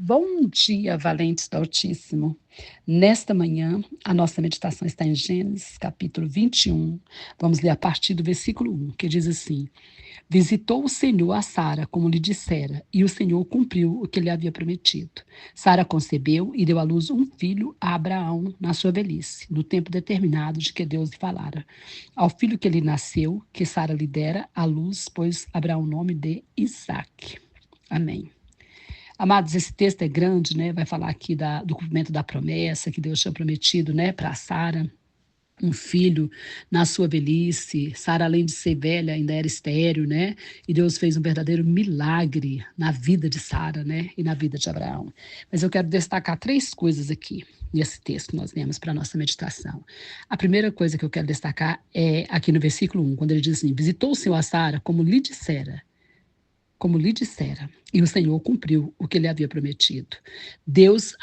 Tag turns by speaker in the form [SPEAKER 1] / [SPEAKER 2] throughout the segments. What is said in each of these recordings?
[SPEAKER 1] Bom dia, valentes do Altíssimo. Nesta manhã, a nossa meditação está em Gênesis, capítulo 21. Vamos ler a partir do versículo 1, que diz assim: Visitou o Senhor a Sara, como lhe dissera, e o Senhor cumpriu o que lhe havia prometido. Sara concebeu e deu à luz um filho a Abraão na sua velhice, no tempo determinado de que Deus lhe falara. Ao filho que lhe nasceu, que Sara lhe dera à luz, pôs Abraão o nome de Isaque. Amém. Amados, esse texto é grande, né? Vai falar aqui do cumprimento da promessa que Deus tinha prometido, né, para Sara, um filho na sua velhice. Sara, além de ser velha, ainda era estéril, né? E Deus fez um verdadeiro milagre na vida de Sara, né? E na vida de Abraão. Mas eu quero destacar 3 coisas aqui nesse texto que nós lemos para a nossa meditação. A primeira coisa que eu quero destacar é aqui no versículo 1, quando ele diz assim: visitou o Senhor a Sara como lhe dissera, e o Senhor cumpriu o que ele havia prometido. Deus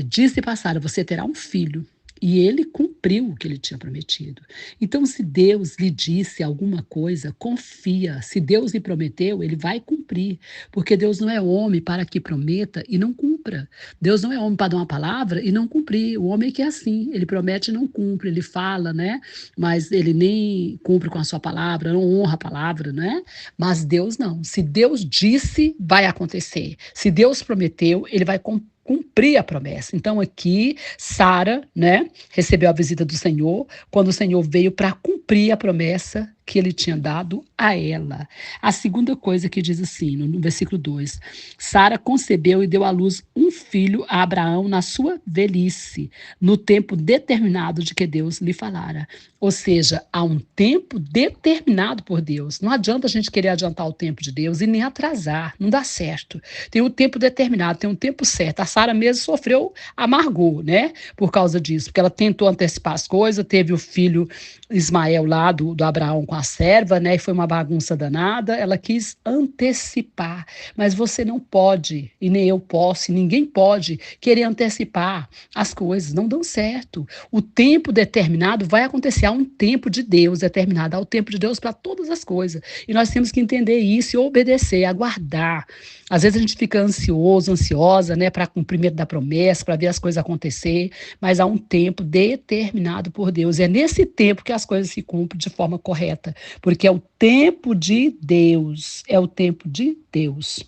[SPEAKER 1] disse para Sara: você terá um filho. E ele cumpriu o que ele tinha prometido. Então, se Deus lhe disse alguma coisa, confia. Se Deus lhe prometeu, ele vai cumprir. Porque Deus não é homem para que prometa e não cumpra. Deus não é homem para dar uma palavra e não cumprir. O homem é que é assim, ele promete e não cumpre. Ele fala, né? Mas ele nem cumpre com a sua palavra, não honra a palavra, né? Mas Deus não. Se Deus disse, vai acontecer. Se Deus prometeu, ele vai cumprir a promessa. Então aqui Sara, né, recebeu a visita do Senhor, quando o Senhor veio para cumprir a promessa que ele tinha dado a ela. A segunda coisa que diz assim, no versículo 2, Sara concebeu e deu à luz um filho a Abraão na sua velhice, no tempo determinado de que Deus lhe falara. Ou seja, há um tempo determinado por Deus. Não adianta a gente querer adiantar o tempo de Deus e nem atrasar, não dá certo. Tem um tempo determinado, tem um tempo certo. A Sara mesmo sofreu amargor, né, por causa disso, porque ela tentou antecipar as coisas, teve o filho Ismael lá do Abraão com a serva, né, e foi uma bagunça danada. Ela quis antecipar, mas você não pode, e nem eu posso, e ninguém pode querer antecipar as coisas, não dão certo. O tempo determinado vai acontecer, há um tempo de Deus determinado, há o tempo de Deus para todas as coisas, e nós temos que entender isso e obedecer, aguardar. Às vezes a gente fica ansioso, ansiosa, né, para cumprimento da promessa, para ver as coisas acontecer, mas há um tempo determinado por Deus, e é nesse tempo que as coisas se cumprem de forma correta, porque é o tempo de Deus, é o tempo de Deus.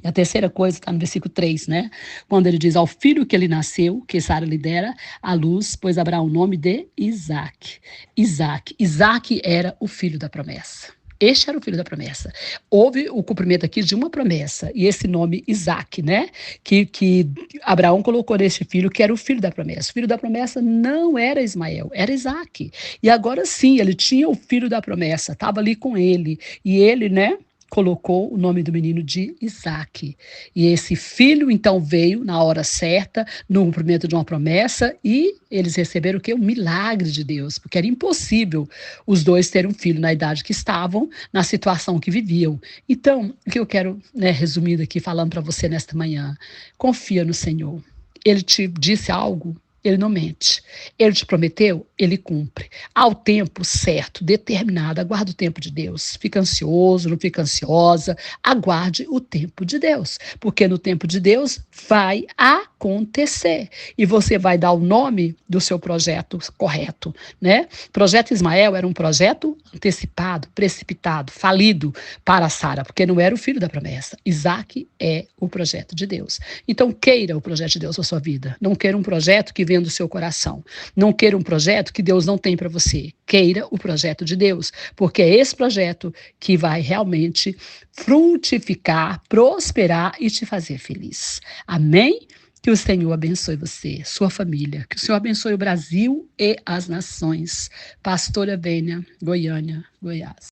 [SPEAKER 1] E a terceira coisa está no versículo 3, né? Quando ele diz: ao filho que ele nasceu, que Sara lhe dera à luz, pois Abraão o nome de Isaque. Isaque era o filho da promessa. Este era o filho da promessa. Houve o cumprimento aqui de uma promessa, e esse nome Isaque, né? Que Abraão colocou neste filho, que era o filho da promessa. O filho da promessa não era Ismael, era Isaque. E agora sim, ele tinha o filho da promessa, estava ali com ele. E ele, né, colocou o nome do menino de Isaque. E esse filho, então, veio na hora certa, no cumprimento de uma promessa, e eles receberam o quê? Um milagre de Deus, porque era impossível os dois terem um filho na idade que estavam, na situação que viviam. Então, o que eu quero, né, resumindo aqui, falando para você nesta manhã: confia no Senhor. Ele te disse algo, ele não mente. Ele te prometeu, ele cumpre. Ao tempo certo, determinado, aguarde o tempo de Deus. Fica ansioso, não fica ansiosa. Aguarde o tempo de Deus. Porque no tempo de Deus vai acontecer. E você vai dar o nome do seu projeto correto, né? O projeto Ismael era um projeto antecipado, precipitado, falido para Sara, porque não era o filho da promessa. Isaque é o projeto de Deus. Então queira o projeto de Deus para sua vida. Não queira um projeto que vem do seu coração. Não queira um projeto que Deus não tem para você. Queira o projeto de Deus, porque é esse projeto que vai realmente frutificar, prosperar e te fazer feliz. Amém? Que o Senhor abençoe você, sua família. Que o Senhor abençoe o Brasil e as nações. Pastora Vênia, Goiânia, Goiás.